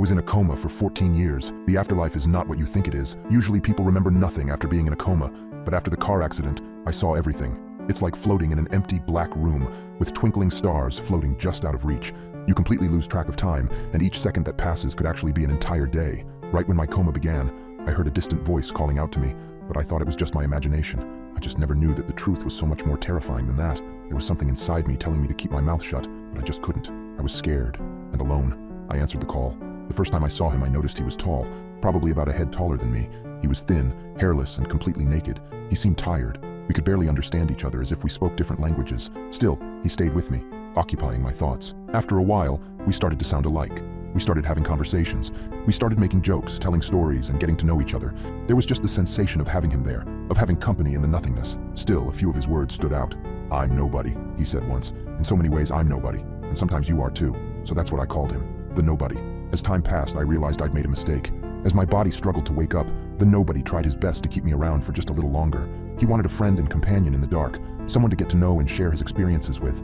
was in a coma for 14 years. The afterlife is not what you think it is. Usually people remember nothing after being in a coma, but after the car accident, I saw everything. It's like floating in an empty black room with twinkling stars floating just out of reach. You completely lose track of time, and each second that passes could actually be an entire day. Right when my coma began, I heard a distant voice calling out to me, but I thought it was just my imagination. I just never knew that the truth was so much more terrifying than that. There was something inside me telling me to keep my mouth shut, but I just couldn't. I was scared and alone. I answered the call. The first time I saw him, I noticed he was tall, probably about a head taller than me. He was thin, hairless, and completely naked. He seemed tired. We could barely understand each other, as if we spoke different languages. Still, he stayed with me, occupying my thoughts. After a while, we started to sound alike. We started having conversations. We started making jokes, telling stories, and getting to know each other. There was just the sensation of having him there, of having company in the nothingness. Still, a few of his words stood out. "I'm nobody," he said once. "In so many ways, I'm nobody. And sometimes you are too." So that's what I called him, the nobody. As time passed, I realized I'd made a mistake. As my body struggled to wake up, the nobody tried his best to keep me around for just a little longer. He wanted a friend and companion in the dark, someone to get to know and share his experiences with.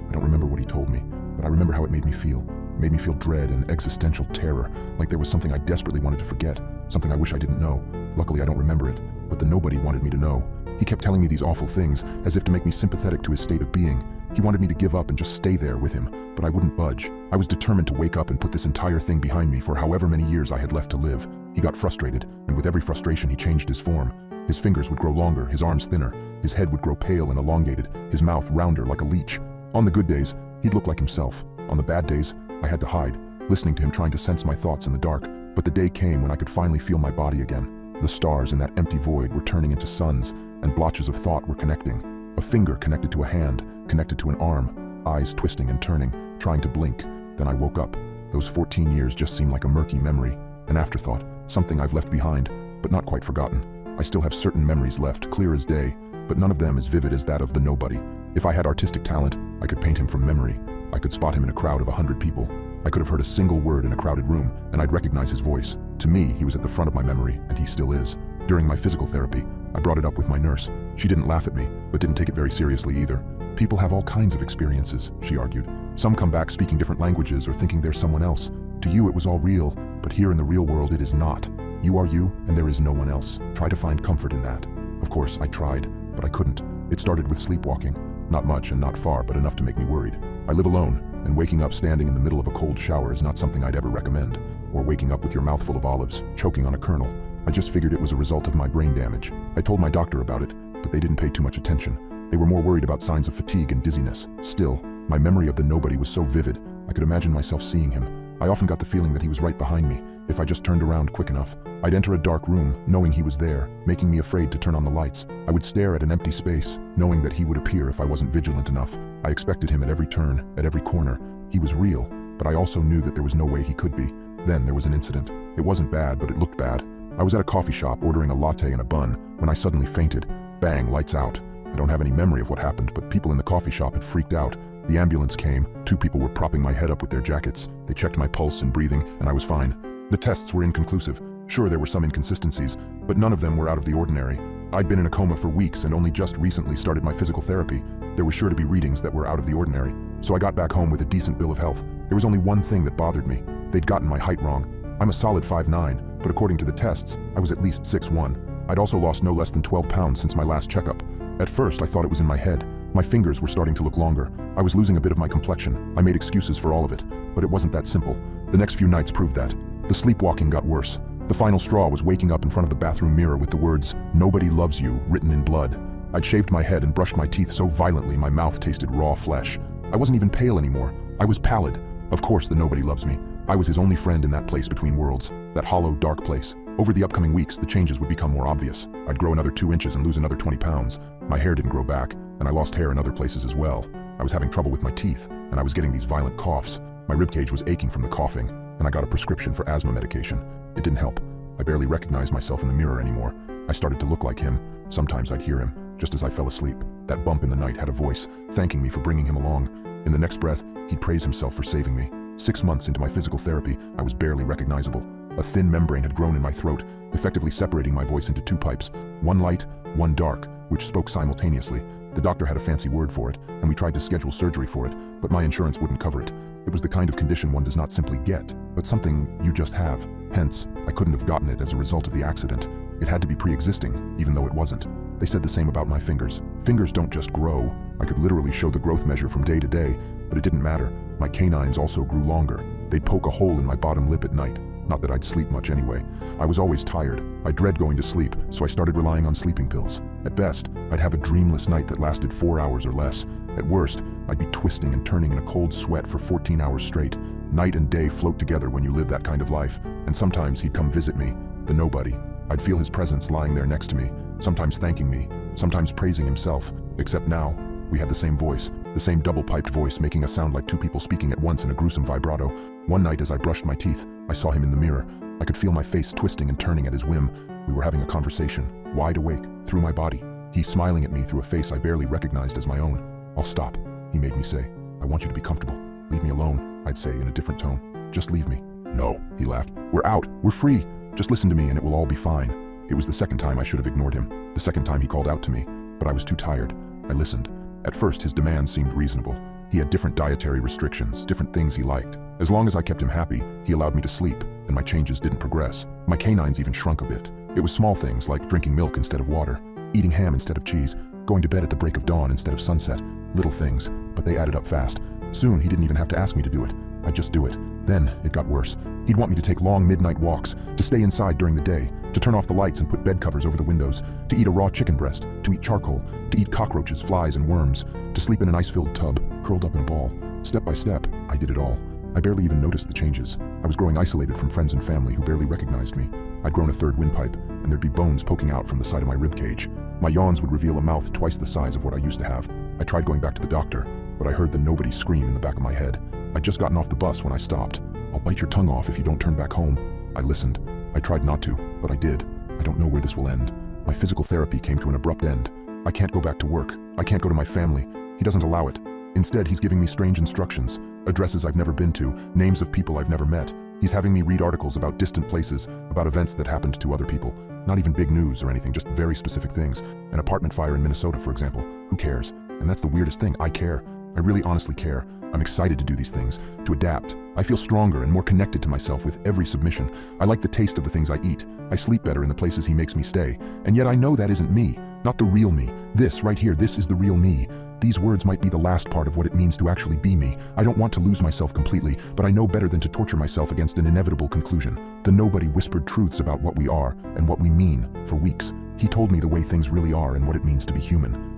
I don't remember what he told me, but I remember how it made me feel. It made me feel dread and existential terror, like there was something I desperately wanted to forget, something I wish I didn't know. Luckily, I don't remember it, but the nobody wanted me to know. He kept telling me these awful things, as if to make me sympathetic to his state of being. He wanted me to give up and just stay there with him, but I wouldn't budge. I was determined to wake up and put this entire thing behind me for however many years I had left to live. He got frustrated, and with every frustration he changed his form. His fingers would grow longer, his arms thinner, his head would grow pale and elongated, his mouth rounder like a leech. On the good days, he'd look like himself. On the bad days, I had to hide, listening to him trying to sense my thoughts in the dark. But the day came when I could finally feel my body again. The stars in that empty void were turning into suns, and blotches of thought were connecting. A finger connected to a hand, connected to an arm, eyes twisting and turning, trying to blink. Then I woke up. Those 14 years just seemed like a murky memory, an afterthought, something I've left behind, but not quite forgotten. I still have certain memories left, clear as day, but none of them as vivid as that of the nobody. If I had artistic talent, I could paint him from memory. I could spot him in a crowd of 100 people. I could have heard a single word in a crowded room, and I'd recognize his voice. To me, he was at the front of my memory, and he still is. During my physical therapy, I brought it up with my nurse. She didn't laugh at me, but didn't take it very seriously either. People have all kinds of experiences, she argued. Some come back speaking different languages or thinking they're someone else. To you, it was all real, but here in the real world, it is not. You are you, and there is no one else. Try to find comfort in that. Of course, I tried, but I couldn't. It started with sleepwalking. Not much and not far, but enough to make me worried. I live alone, and waking up standing in the middle of a cold shower is not something I'd ever recommend. Or waking up with your mouth full of olives, choking on a kernel. I just figured it was a result of my brain damage. I told my doctor about it, but they didn't pay too much attention. They were more worried about signs of fatigue and dizziness. Still, my memory of the nobody was so vivid, I could imagine myself seeing him. I often got the feeling that he was right behind me. If I just turned around quick enough, I'd enter a dark room, knowing he was there, making me afraid to turn on the lights. I would stare at an empty space, knowing that he would appear if I wasn't vigilant enough. I expected him at every turn, at every corner. He was real, but I also knew that there was no way he could be. Then there was an incident. It wasn't bad, but it looked bad. I was at a coffee shop ordering a latte and a bun when I suddenly fainted. Bang, lights out. I don't have any memory of what happened, but people in the coffee shop had freaked out. The ambulance came. 2 people were propping my head up with their jackets. They checked my pulse and breathing, and I was fine. The tests were inconclusive. Sure, there were some inconsistencies, but none of them were out of the ordinary. I'd been in a coma for weeks and only just recently started my physical therapy. There were sure to be readings that were out of the ordinary. So I got back home with a decent bill of health. There was only one thing that bothered me. They'd gotten my height wrong. I'm a solid 5'9", but according to the tests, I was at least 6'1". I'd also lost no less than 12 pounds since my last checkup. At first, I thought it was in my head. My fingers were starting to look longer. I was losing a bit of my complexion. I made excuses for all of it, but it wasn't that simple. The next few nights proved that. The sleepwalking got worse. The final straw was waking up in front of the bathroom mirror with the words, "Nobody loves you," written in blood. I'd shaved my head and brushed my teeth so violently my mouth tasted raw flesh. I wasn't even pale anymore. I was pallid. Of course the nobody loves me. I was his only friend in that place between worlds, that hollow, dark place. Over the upcoming weeks, the changes would become more obvious. I'd grow another 2 inches and lose another 20 pounds. My hair didn't grow back, and I lost hair in other places as well. I was having trouble with my teeth, and I was getting these violent coughs. My ribcage was aching from the coughing, and I got a prescription for asthma medication. It didn't help. I barely recognized myself in the mirror anymore. I started to look like him. Sometimes I'd hear him, just as I fell asleep. That bump in the night had a voice, thanking me for bringing him along. In the next breath, he'd praise himself for saving me. 6 months into my physical therapy, I was barely recognizable. A thin membrane had grown in my throat, effectively separating my voice into 2 pipes, one light, one dark, which spoke simultaneously. The doctor had a fancy word for it, and we tried to schedule surgery for it, but my insurance wouldn't cover it. It was the kind of condition one does not simply get, but something you just have. Hence, I couldn't have gotten it as a result of the accident. It had to be pre-existing, even though it wasn't. They said the same about my fingers. Fingers don't just grow. I could literally show the growth measure from day to day, but it didn't matter. My canines also grew longer. They'd poke a hole in my bottom lip at night. Not that I'd sleep much anyway. I was always tired. I dread going to sleep, so I started relying on sleeping pills. At best, I'd have a dreamless night that lasted 4 hours or less. At worst, I'd be twisting and turning in a cold sweat for 14 hours straight. Night and day float together when you live that kind of life, and sometimes he'd come visit me, the nobody. I'd feel his presence lying there next to me, sometimes thanking me, sometimes praising himself. Except now, we had the same voice, the same double-piped voice making us sound like two people speaking at once in a gruesome vibrato. One night as I brushed my teeth, I saw him in the mirror. I could feel my face twisting and turning at his whim. We were having a conversation, wide awake, through my body. He smiling at me through a face I barely recognized as my own. "I'll stop," he made me say. "I want you to be comfortable. Leave me alone," I'd say in a different tone. "Just leave me." "No," he laughed. "We're out. We're free. Just listen to me and it will all be fine." It was the second time I should have ignored him. The second time he called out to me, but I was too tired. I listened. At first, his demands seemed reasonable. He had different dietary restrictions, different things he liked. As long as I kept him happy, he allowed me to sleep, and my changes didn't progress. My canines even shrunk a bit. It was small things like drinking milk instead of water, eating ham instead of cheese, going to bed at the break of dawn instead of sunset. Little things, but they added up fast. Soon, he didn't even have to ask me to do it. I'd just do it. Then, it got worse. He'd want me to take long midnight walks, to stay inside during the day, to turn off the lights and put bed covers over the windows, to eat a raw chicken breast, to eat charcoal, to eat cockroaches, flies, and worms, to sleep in an ice-filled tub, curled up in a ball. Step by step, I did it all. I barely even noticed the changes. I was growing isolated from friends and family who barely recognized me. I'd grown a third windpipe, and there'd be bones poking out from the side of my ribcage. My yawns would reveal a mouth twice the size of what I used to have. I tried going back to the doctor, but I heard the nobody scream in the back of my head. I'd just gotten off the bus when I stopped. "I'll bite your tongue off if you don't turn back home." I listened. I tried not to, but I did. I don't know where this will end. My physical therapy came to an abrupt end. I can't go back to work. I can't go to my family. He doesn't allow it. Instead, he's giving me strange instructions, addresses I've never been to, names of people I've never met. He's having me read articles about distant places, about events that happened to other people. Not even big news or anything, just very specific things. An apartment fire in Minnesota, for example. Who cares? And that's the weirdest thing. I care. I really honestly care. I'm excited to do these things, to adapt. I feel stronger and more connected to myself with every submission. I like the taste of the things I eat. I sleep better in the places he makes me stay. And yet I know that isn't me, not the real me. This, right here, this is the real me. These words might be the last part of what it means to actually be me. I don't want to lose myself completely, but I know better than to torture myself against an inevitable conclusion. The nobody whispered truths about what we are and what we mean for weeks. He told me the way things really are and what it means to be human.